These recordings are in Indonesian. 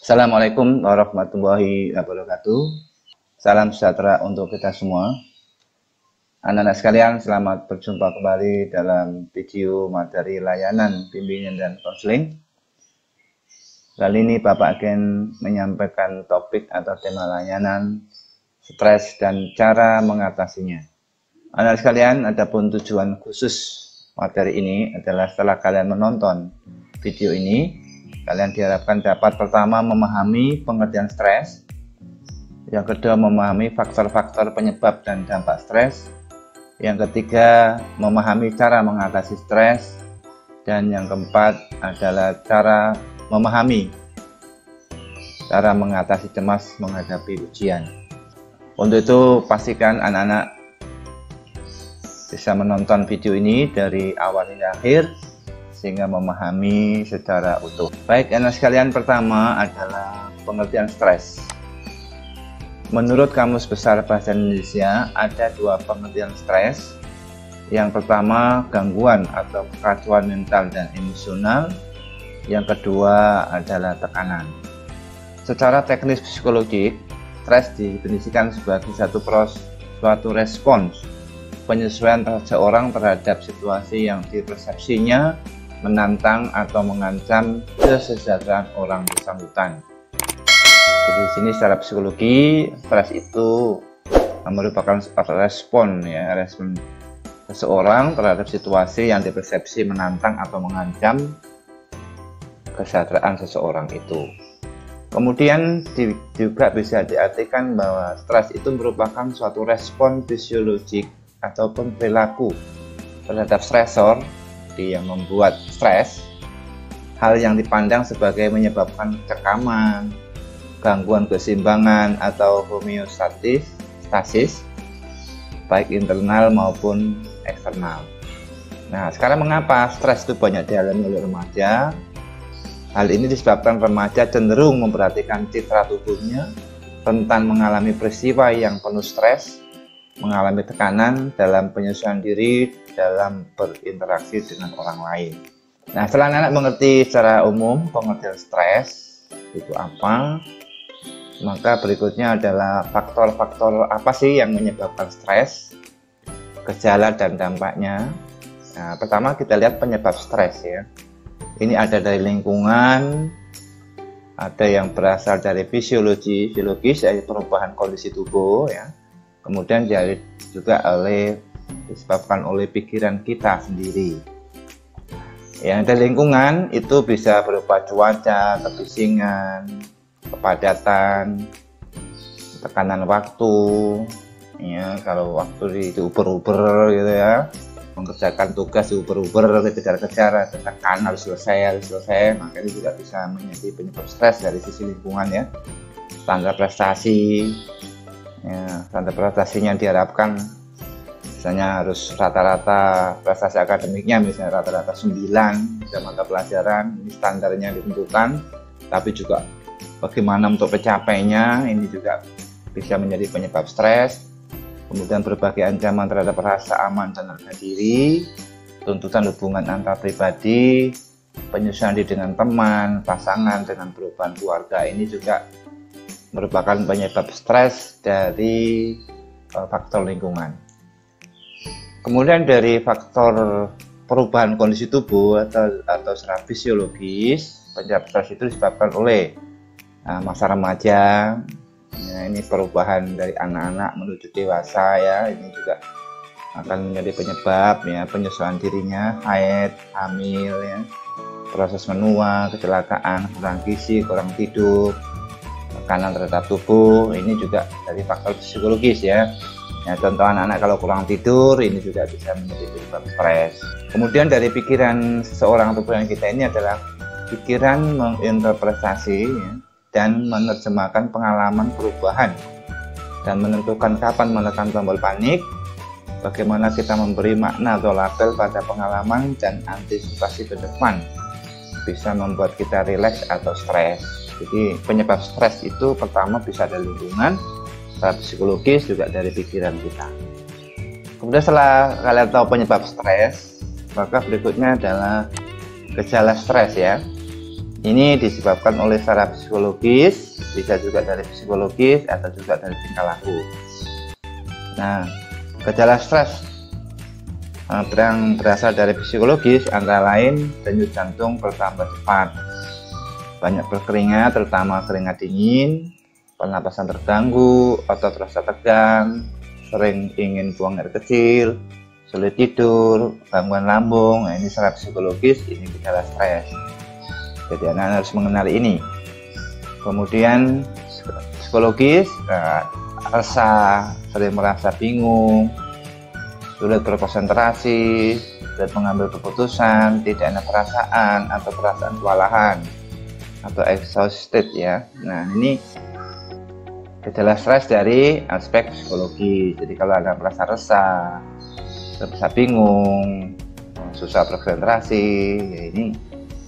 Assalamualaikum warahmatullahi wabarakatuh. Salam sejahtera untuk kita semua. Anak-anak sekalian, selamat berjumpa kembali dalam video materi layanan bimbingan dan konseling. Kali ini Bapak akan menyampaikan topik atau tema layanan stres dan cara mengatasinya. Anak-anak sekalian, adapun tujuan khusus materi ini adalah setelah kalian menonton video ini, kalian diharapkan dapat pertama memahami pengertian stres, yang kedua memahami faktor-faktor penyebab dan dampak stres, yang ketiga memahami cara mengatasi stres, dan yang keempat adalah cara memahami cara mengatasi cemas menghadapi ujian. Untuk itu pastikan anak-anak bisa menonton video ini dari awal hingga akhir sehingga memahami secara utuh. Baik, anak sekalian, pertama adalah pengertian stres. Menurut Kamus Besar Bahasa Indonesia, ada dua pengertian stres. Yang pertama, gangguan atau kekacauan mental dan emosional. Yang kedua adalah tekanan. Secara teknis psikologik, stres didefinisikan sebagai suatu respons penyesuaian seseorang terhadap situasi yang dipersepsinya menantang atau mengancam kesejahteraan orang bersangkutan. Jadi di sini secara psikologi, stres itu merupakan respon seseorang terhadap situasi yang dipersepsi menantang atau mengancam kesejahteraan seseorang itu. Kemudian juga bisa diartikan bahwa stres itu merupakan suatu respon fisiologik ataupun perilaku terhadap stresor yang membuat stres, hal yang dipandang sebagai menyebabkan kecekaman, gangguan keseimbangan atau homeostasis, baik internal maupun eksternal. Nah, sekarang mengapa stres itu banyak dialami oleh remaja? Hal ini disebabkan remaja cenderung memperhatikan citra tubuhnya, rentan mengalami peristiwa yang penuh stres, mengalami tekanan dalam penyesuaian diri dalam berinteraksi dengan orang lain. Nah, setelah anak mengerti secara umum pengertian stres itu apa, maka berikutnya adalah faktor-faktor apa sih yang menyebabkan stres, gejala dan dampaknya. Nah, pertama kita lihat penyebab stres ya. Ini ada dari lingkungan, ada yang berasal dari biologis, yaitu perubahan kondisi tubuh ya. Kemudian juga disebabkan oleh pikiran kita sendiri. Yang dari lingkungan itu bisa berupa cuaca, kebisingan, kepadatan, tekanan waktu, ya kalau waktu itu uber-uber gitu ya, mengerjakan tugas uber-uber, kejar-kejar, tekan harus selesai, maka ini juga bisa menjadi penyebab stres dari sisi lingkungan ya. Standar prestasi, ya, standar prestasinya diharapkan misalnya harus rata-rata prestasi akademiknya misalnya rata-rata 9 dalam mata pelajaran, ini standarnya ditentukan, tapi juga bagaimana untuk pencapaiannya ini juga bisa menjadi penyebab stres. Kemudian berbagai ancaman terhadap rasa aman dan harga diri, tuntutan hubungan antar pribadi, penyesuaian diri dengan teman, pasangan, dengan perubahan keluarga, ini juga merupakan penyebab stres dari faktor lingkungan. Kemudian dari faktor perubahan kondisi tubuh atau secara fisiologis, penyebab stres itu disebabkan oleh masa remaja. Ya, ini perubahan dari anak-anak menuju dewasa ya, ini juga akan menjadi penyebab ya, penyesuaian dirinya, haid, hamil ya, proses menua, kecelakaan, kurang gizi, kurang tidur, tekanan terhadap tubuh, ini juga dari faktor psikologis ya. Ya, contoh anak-anak kalau kurang tidur ini juga bisa menjadi penyebab stres. Kemudian dari pikiran seseorang atau pikiran kita ini adalah pikiran menginterpretasi ya, dan menerjemahkan pengalaman perubahan dan menentukan kapan menekan tombol panik, bagaimana kita memberi makna atau label pada pengalaman dan antisipasi ke depan bisa membuat kita rileks atau stres. Jadi penyebab stres itu pertama bisa dari lingkungan, secara psikologis juga dari pikiran kita. Kemudian setelah kalian tahu penyebab stres, maka berikutnya adalah gejala stres ya. Ini disebabkan oleh secara psikologis, bisa juga dari psikologis atau juga dari tingkah laku. Nah, gejala stres yang berasal dari psikologis antara lain denyut jantung bertambah cepat, banyak berkeringat, terutama keringat dingin, pernapasan terganggu, otot terasa tegang, sering ingin buang air kecil, sulit tidur, gangguan lambung. Nah, ini secara psikologis, ini gejala stres. Jadi Anda harus mengenali ini. Kemudian psikologis, resah, sering merasa bingung, sulit berkonsentrasi, sulit mengambil keputusan, tidak ada perasaan atau perasaan kewalahan atau exhausted ya. Nah, ini gejala stres dari aspek psikologi. Jadi kalau Anda merasa resah, merasa bingung, susah berkonsentrasi, ya ini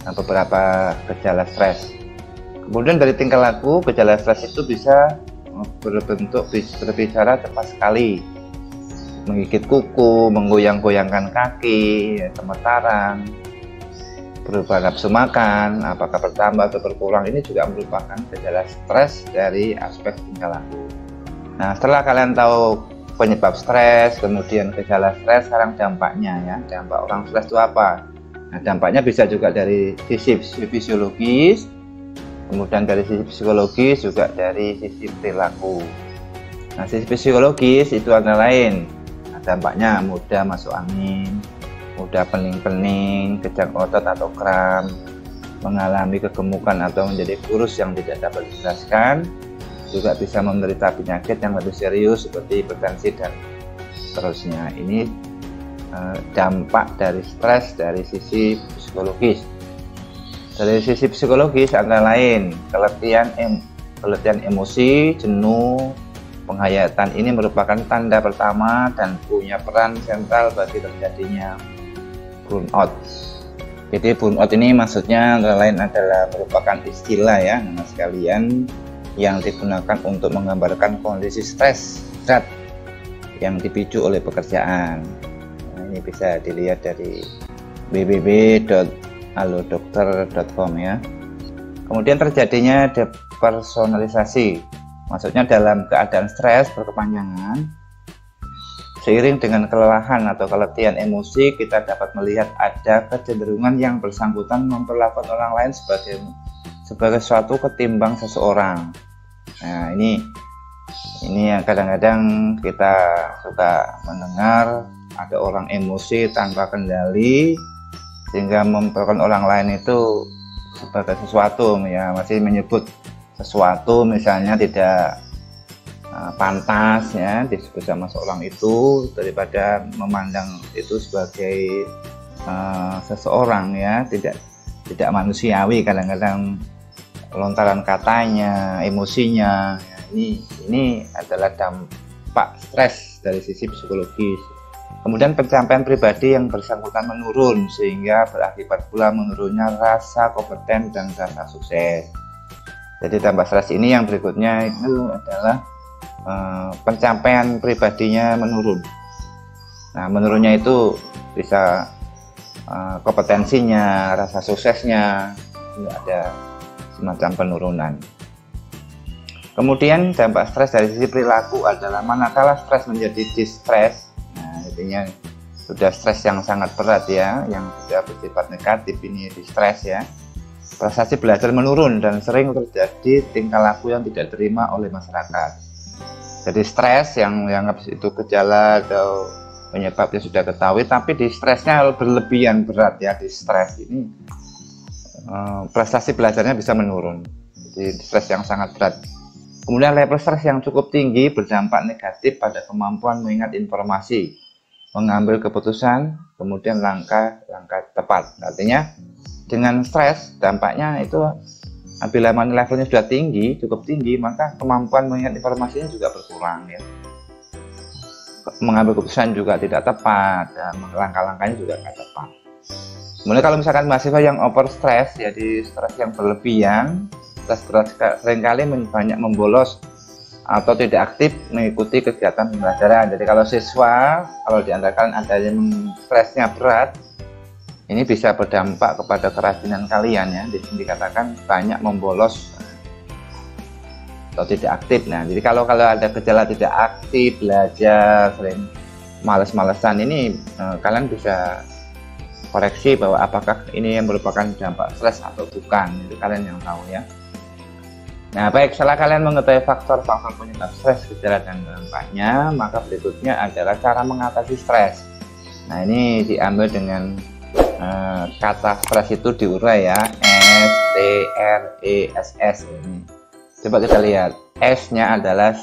beberapa gejala stres. Kemudian dari tingkah laku, gejala stres itu bisa berbentuk berbicara cepat sekali, menggigit kuku, menggoyang-goyangkan kaki, gemetaran, berubah nafsu makan, apakah bertambah atau berkurang. Ini juga merupakan gejala stres dari aspek tingkah laku. Nah, setelah kalian tahu penyebab stres, kemudian gejala stres, sekarang dampaknya ya. Dampak orang stres itu apa? Nah, dampaknya bisa juga dari sisi fisiologis, kemudian dari sisi psikologis, juga dari sisi perilaku. Nah, sisi fisiologis itu antara lain, dampaknya mudah masuk angin, mudah pening-pening, kejang otot atau kram, mengalami kegemukan atau menjadi kurus yang tidak dapat dijelaskan, juga bisa menderita penyakit yang lebih serius seperti hipertensi dan seterusnya. Ini dampak dari stres dari sisi psikologis. Dari sisi psikologis antara lain keletihan emosi, jenuh, penghayatan. Ini merupakan tanda pertama dan punya peran sentral bagi terjadinya burnout. Jadi burnout ini maksudnya antara lain adalah merupakan istilah ya nama sekalian yang digunakan untuk menggambarkan kondisi stres berat yang dipicu oleh pekerjaan. Ini bisa dilihat dari www.alodokter.com ya. Kemudian terjadinya depersonalisasi, maksudnya dalam keadaan stres berkepanjangan seiring dengan kelelahan atau keletihan emosi, kita dapat melihat ada kecenderungan yang bersangkutan memperlakukan orang lain sebagai suatu ketimbang seseorang. Nah, ini yang kadang-kadang kita suka mendengar ada orang emosi tanpa kendali sehingga memperlakukan orang lain itu sebagai sesuatu ya, masih menyebut sesuatu misalnya tidak pantas ya disebut sama seorang itu daripada memandang itu sebagai seseorang ya, tidak manusiawi kadang-kadang lontaran katanya, emosinya ya, ini adalah dampak stres dari sisi psikologis. Kemudian pencapaian pribadi yang bersangkutan menurun sehingga berakibat pula menurunnya rasa kompeten dan rasa sukses. Jadi dampak stres ini yang berikutnya itu adalah pencapaian pribadinya menurun. Nah, menurunnya itu bisa kompetensinya, rasa suksesnya, ada semacam penurunan. Kemudian dampak stres dari sisi perilaku adalah manakala stres menjadi distress. Nah, intinya sudah stres yang sangat berat ya, yang sudah bersifat negatif, ini distress ya. Prestasi belajar menurun dan sering terjadi tingkah laku yang tidak diterima oleh masyarakat. Jadi stres yang dianggap itu gejala atau penyebabnya sudah ketahui, tapi di stresnya berlebihan berat ya, di stres ini prestasi belajarnya bisa menurun. Jadi stres yang sangat berat. Kemudian level stres yang cukup tinggi berdampak negatif pada kemampuan mengingat informasi, mengambil keputusan, kemudian langkah-langkah tepat. Artinya dengan stres dampaknya itu apabila levelnya sudah tinggi, cukup tinggi, maka kemampuan mengingat informasinya juga berkurang ya. Mengambil keputusan juga tidak tepat dan langkah-langkahnya juga tidak tepat. Kemudian kalau misalkan mahasiswa yang over stress, jadi stres yang berlebihan, stres berat seringkali banyak membolos atau tidak aktif mengikuti kegiatan pembelajaran. Jadi kalau siswa, kalau diantarkan ada yang stresnya berat, Ini bisa berdampak kepada kerajinan kalian ya. Di sini dikatakan banyak membolos atau tidak aktif. Nah, jadi kalau ada gejala tidak aktif, belajar, sering males-malesan, ini kalian bisa koreksi bahwa apakah ini yang merupakan dampak stres atau bukan. Itu kalian yang tahu ya. Nah, baik, setelah kalian mengetahui faktor-faktor penyebab stres, gejala dan dampaknya, maka berikutnya adalah cara mengatasi stres. Nah, ini diambil dengan kata stres itu diurai ya, S T R E S S ini. Coba kita lihat, S-nya adalah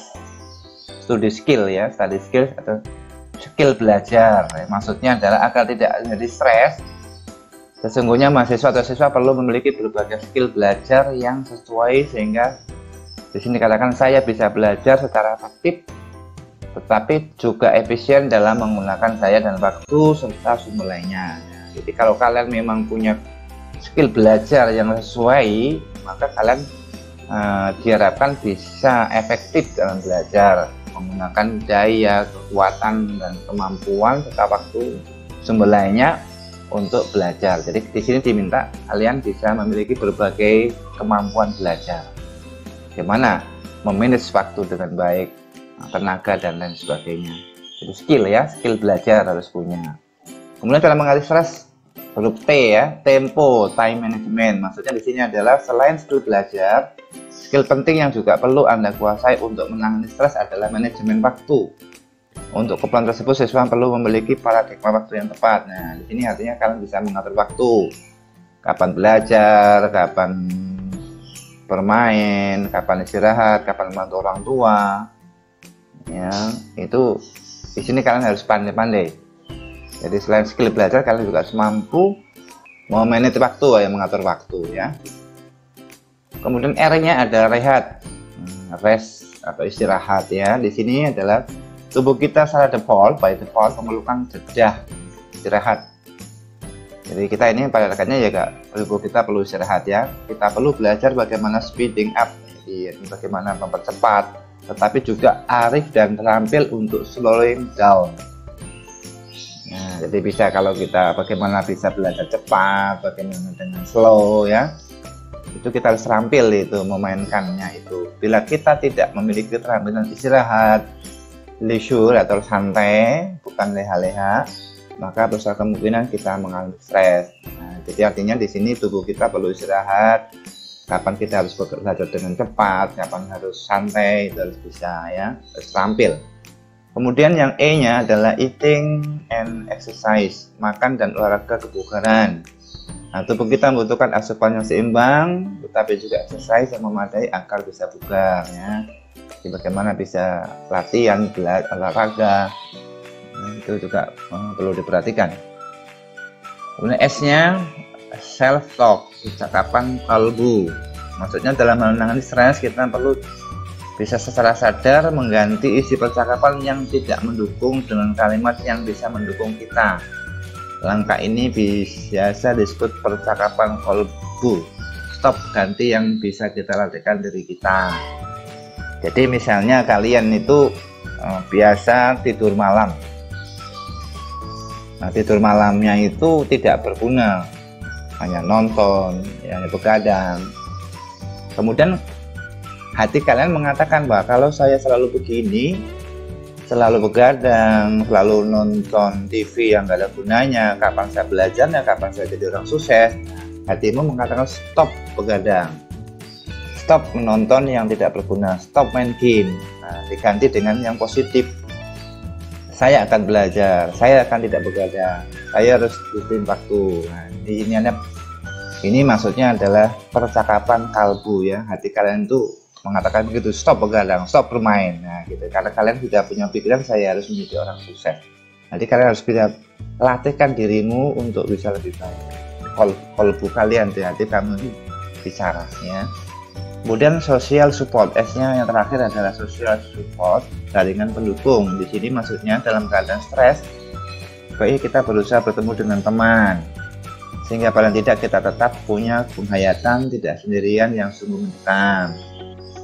study skill ya, study skill atau skill belajar. Maksudnya adalah agar tidak menjadi stres, sesungguhnya mahasiswa atau siswa perlu memiliki berbagai skill belajar yang sesuai, sehingga di sini dikatakan saya bisa belajar secara efektif tetapi juga efisien dalam menggunakan daya dan waktu serta sumber lainnya. Jadi kalau kalian memang punya skill belajar yang sesuai, maka kalian diharapkan bisa efektif dalam belajar, menggunakan daya, kekuatan, dan kemampuan serta waktu sumber lainnya untuk belajar. Jadi di sini diminta kalian bisa memiliki berbagai kemampuan belajar. Bagaimana memanage waktu dengan baik, tenaga dan lain sebagainya. Itu skill ya, skill belajar harus punya. Kemudian dalam mengatasi stres, huruf T ya, tempo, time management. Maksudnya di sini adalah selain skill belajar, skill penting yang juga perlu Anda kuasai untuk menangani stres adalah manajemen waktu. Untuk keperluan tersebut, siswa perlu memiliki paradigma waktu yang tepat. Nah, di sini artinya kalian bisa mengatur waktu. Kapan belajar, kapan bermain, kapan istirahat, kapan membantu orang tua. Ya, itu di sini kalian harus pandai-pandai. Jadi selain skill belajar, kalian juga harus mampu memanage waktu ya, mengatur waktu ya. Kemudian R-nya ada rehat, rest atau istirahat ya. Di sini adalah tubuh kita secara default, by default memerlukan jeda istirahat. Jadi kita ini pada rekannya ya, tubuh kita perlu istirahat ya. Kita perlu belajar bagaimana speeding up, jadi bagaimana mempercepat, tetapi juga arif dan terampil untuk slowing down. Nah, jadi bisa kalau kita bagaimana bisa belajar cepat, bagaimana dengan slow ya. Itu kita harus terampil itu memainkannya itu. Bila kita tidak memiliki keterampilan istirahat, leisure atau santai, bukan leha-leha, maka besar kemungkinan kita mengalami stres. Nah, jadi artinya di sini tubuh kita perlu istirahat. Kapan kita harus belajar dengan cepat, kapan harus santai, itu harus bisa ya, harus terampil. Kemudian yang E-nya adalah eating and exercise, makan dan olahraga kebugaran. Nah, tubuh kita membutuhkan asupan yang seimbang, tetapi juga exercise yang memadai agar bisa bugar ya. Jadi bagaimana bisa latihan, olahraga, nah, itu juga perlu diperhatikan. Kemudian S-nya self talk, percakapan kalbu. Maksudnya dalam menangani stres kita perlu bisa secara sadar mengganti isi percakapan yang tidak mendukung dengan kalimat yang bisa mendukung kita. Langkah ini biasa disebut percakapan kalbu. Stop, ganti yang bisa kita latihkan diri kita. Jadi misalnya kalian itu biasa tidur malam. Nah, tidur malamnya itu tidak berguna, hanya nonton, hanya begadang. Kemudian hati kalian mengatakan bahwa kalau saya selalu begini, selalu begadang, selalu nonton TV yang gak ada gunanya, kapan saya belajarnya, kapan saya jadi orang sukses. Hatimu mengatakan stop begadang, stop menonton yang tidak berguna, stop main game. Nah, diganti dengan yang positif. Saya akan belajar, saya akan tidak begadang, saya harus rutin waktu. Nah, ini maksudnya adalah percakapan kalbu ya. Hati kalian itu mengatakan begitu, stop begadang, stop bermain. Nah, gitu. Karena kalian sudah punya pikiran saya harus menjadi orang sukses. Jadi kalian harus bisa latihkan dirimu untuk bisa lebih baik. Kalbu kalian, hati kamu ini bicara ya. Kemudian social support, S-nya yang terakhir adalah social support, jaringan pendukung. Di sini maksudnya dalam keadaan stres, baik kita berusaha bertemu dengan teman, sehingga paling tidak kita tetap punya penghayatan tidak sendirian yang sungguh mendekat.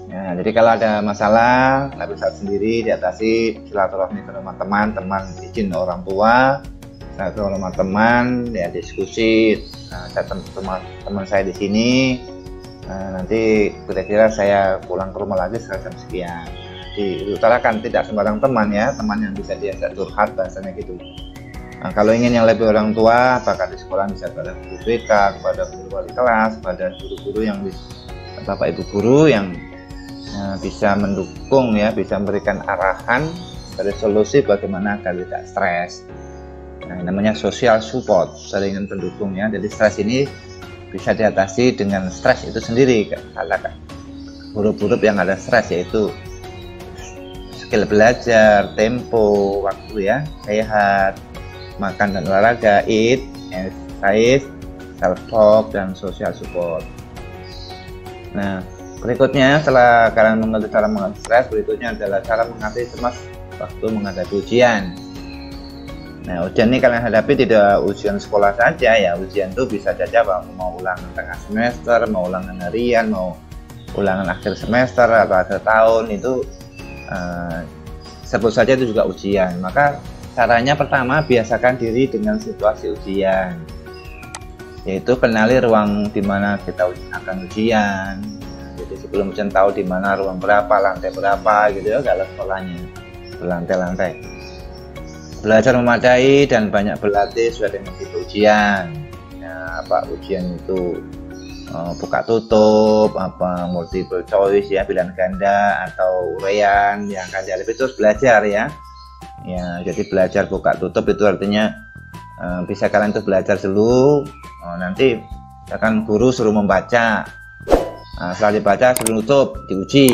Ya, jadi kalau ada masalah nggak bisa sendiri, diatasi silaturahmi ke teman-teman, teman izin orang tua, saya ke rumah teman, ya diskusi, ada teman saya di sini, nanti kira-kira saya pulang ke rumah lagi sekitar jam sekian. Diutarakan, tidak sembarang teman ya, teman yang bisa diajak curhat bahasanya gitu. Nah, kalau ingin yang lebih orang tua, apakah di sekolah bisa kepada guru BK, kepada guru wali kelas, kepada guru-guru yang bapak ibu guru yang bisa mendukung ya, bisa memberikan arahan dari solusi bagaimana agar tidak stres. Nah, namanya social support, jaringan pendukung ya. Jadi stres ini bisa diatasi dengan stres itu sendiri. Katakan huruf-huruf yang ada stres, yaitu skill belajar, tempo, waktu ya, sehat, makan dan olahraga, eat, exercise, self-talk, dan social support. Nah, berikutnya setelah kalian mengerti cara mengatasi stres, berikutnya adalah cara mengatasi cemas waktu menghadapi ujian. Nah, ujian ini kalian hadapi tidak ujian sekolah saja ya, ujian itu bisa saja mau ulangan tengah semester, mau ulangan harian, mau ulangan akhir semester atau akhir tahun, itu sebut saja itu juga ujian. Maka caranya pertama, biasakan diri dengan situasi ujian, yaitu kenali ruang di mana kita akan ujian. Jadi sebelum ujian tahu di mana ruang berapa, lantai berapa gitu ya, kalau sekolahnya berlantai-lantai. Belajar memadai dan banyak berlatih sesuai dengan tipe ujian. Ya, apa ujian itu buka tutup, apa multiple choice ya, pilihan ganda atau uraian yang akan dihadapi, terus belajar ya. Ya, jadi belajar buka tutup itu artinya bisa kalian tuh belajar dulu, nanti akan guru suruh membaca, setelah dibaca suruh nutup, diuji,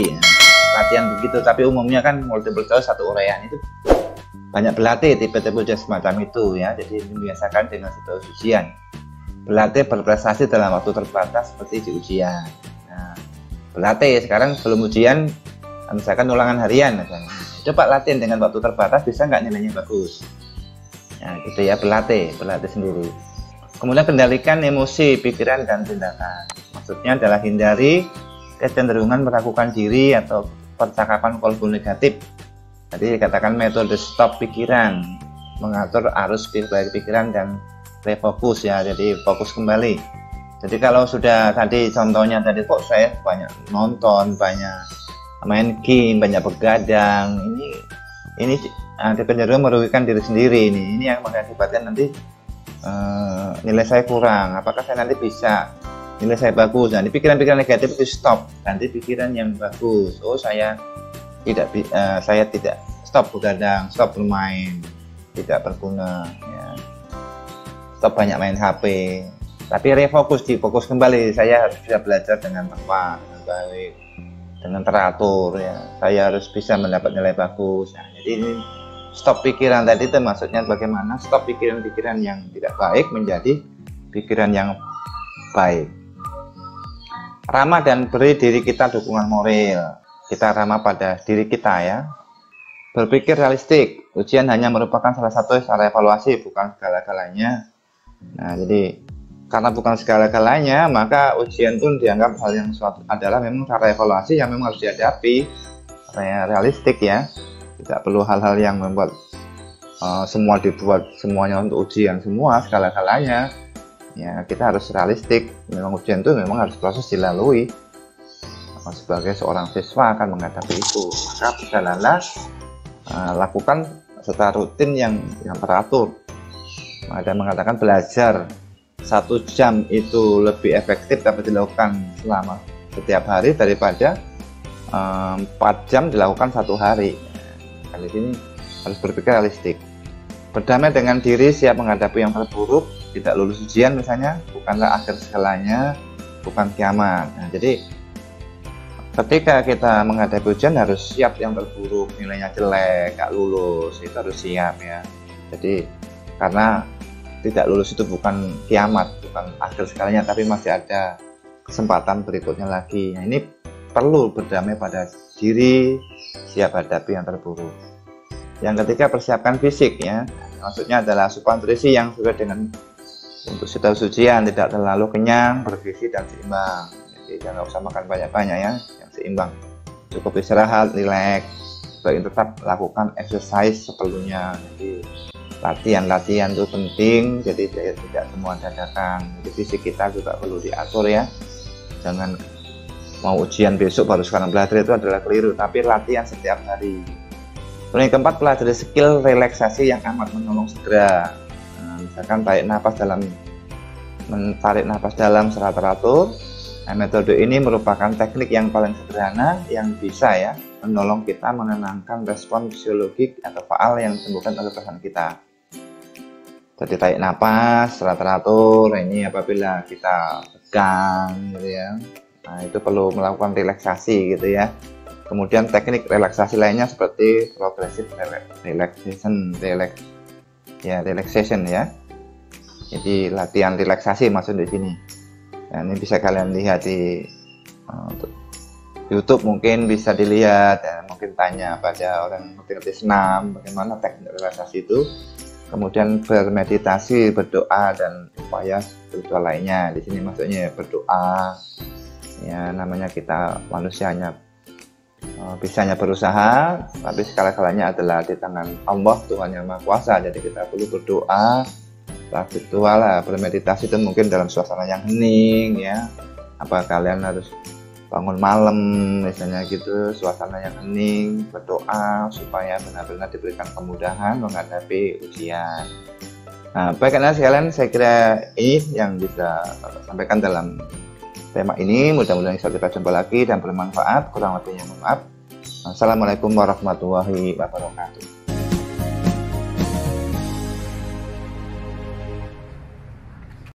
latihan begitu. Tapi umumnya kan multiple choice satu uraian itu banyak berlatih tipe-tipe ujian semacam itu ya. Jadi membiasakan dengan situasi ujian, berlatih berprestasi dalam waktu terbatas seperti di ujian. Nah, berlatih sekarang sebelum ujian, misalkan ulangan harian misalnya, coba latihan dengan waktu terbatas, bisa nggak nilainya bagus. Nah gitu ya, berlatih sendiri. Kemudian kendalikan emosi, pikiran, dan tindakan. Maksudnya adalah hindari kecenderungan meragukan diri atau percakapan kolbu negatif. Jadi dikatakan metode stop pikiran, mengatur arus pikiran dan refokus ya, jadi fokus kembali. Jadi kalau sudah tadi contohnya tadi, kok saya banyak nonton, banyak main game, banyak begadang, ini kecenderungan merugikan diri sendiri. Ini yang mengakibatkan nanti nilai saya kurang. Apakah saya nanti bisa nilai saya bagus? Nah, pikiran-pikiran negatif itu stop, ganti pikiran yang bagus. Oh, saya tidak stop begadang, stop bermain, tidak berguna ya. Stop banyak main HP, tapi refokus, difokus kembali. Saya harus bisa belajar dengan tepat, dengan baik, dengan teratur ya. Saya harus bisa mendapat nilai bagus. Nah, jadi ini stop pikiran tadi itu maksudnya bagaimana stop pikiran-pikiran yang tidak baik menjadi pikiran yang baik. Ramah dan beri diri kita dukungan moral. Kita ramah pada diri kita ya. Berpikir realistik. Ujian hanya merupakan salah satu cara evaluasi, bukan segala-galanya. Nah, jadi karena bukan segala-galanya, maka ujian pun dianggap hal yang adalah memang cara evaluasi yang memang harus dihadapi. Realistik ya. Tidak perlu hal-hal yang membuat semua dibuat semuanya untuk ujian semua segala-galanya. Ya, kita harus realistik. Memang ujian itu memang harus proses dilalui. Sebagai seorang siswa akan menghadapi itu, maka berjalanlah, lakukan secara rutin yang teratur. Ada mengatakan belajar 1 jam itu lebih efektif dapat dilakukan selama setiap hari daripada 4 jam dilakukan 1 hari. Kali ini harus berpikir realistik. Berdamai dengan diri, siap menghadapi yang terburuk, tidak lulus ujian misalnya bukanlah akhir segalanya, bukan kiamat. Nah, jadi ketika kita menghadapi ujian harus siap yang terburuk, nilainya jelek, gak lulus, itu harus siap ya. Jadi karena tidak lulus itu bukan kiamat, bukan akhir segalanya, tapi masih ada kesempatan berikutnya lagi. Nah, ini perlu berdamai pada diri, siap hadapi yang terburuk. Yang ketiga, persiapkan fisik ya. Maksudnya adalah asupan nutrisi yang sesuai dengan untuk situasi ujian, tidak terlalu kenyang, bergizi dan seimbang. Jadi jangan usah makan banyak-banyak ya, yang seimbang. Cukup istirahat, rileks, baik tetap lakukan exercise seperlunya. Jadi latihan itu penting, jadi tidak semua dadakan. Jadi fisik kita juga perlu diatur ya, jangan mau ujian besok baru sekarang belajar, itu adalah keliru, tapi latihan setiap hari. Yang keempat, pelajari skill relaksasi yang amat menolong segera. Misalkan menarik napas dalam secara teratur. Metode ini merupakan teknik yang paling sederhana yang bisa ya menolong kita menenangkan respon fisiologik atau faal yang disebabkan oleh perasaan kita. Jadi tarik napas secara teratur, ini apabila kita tegang gitu ya, nah itu perlu melakukan relaksasi gitu ya. Kemudian teknik relaksasi lainnya seperti progressive relaxation ya. Jadi latihan relaksasi maksud di sini. Nah, ini bisa kalian lihat di YouTube, mungkin bisa dilihat ya, mungkin tanya pada orang ngerti senam bagaimana teknik relaksasi itu. Kemudian bermeditasi, berdoa, dan upaya spiritual lainnya. Di sini maksudnya berdoa ya, namanya kita manusianya bisanya berusaha, tapi segala-galanya adalah di tangan Allah, Tuhan yang Maha Kuasa. Jadi kita perlu berdoa, spiritual lah, bermeditasi itu mungkin dalam suasana yang hening ya. Apa kalian harus bangun malam misalnya gitu, suasana yang hening, berdoa supaya benar-benar diberikan kemudahan menghadapi ujian. Nah, baik anak sekalian, saya kira ini yang bisa Bapak sampaikan dalam tema ini. Mudah-mudahan bisa kita jumpa lagi dan bermanfaat. Kurang lebihnya mohon maaf. Assalamualaikum warahmatullahi wabarakatuh.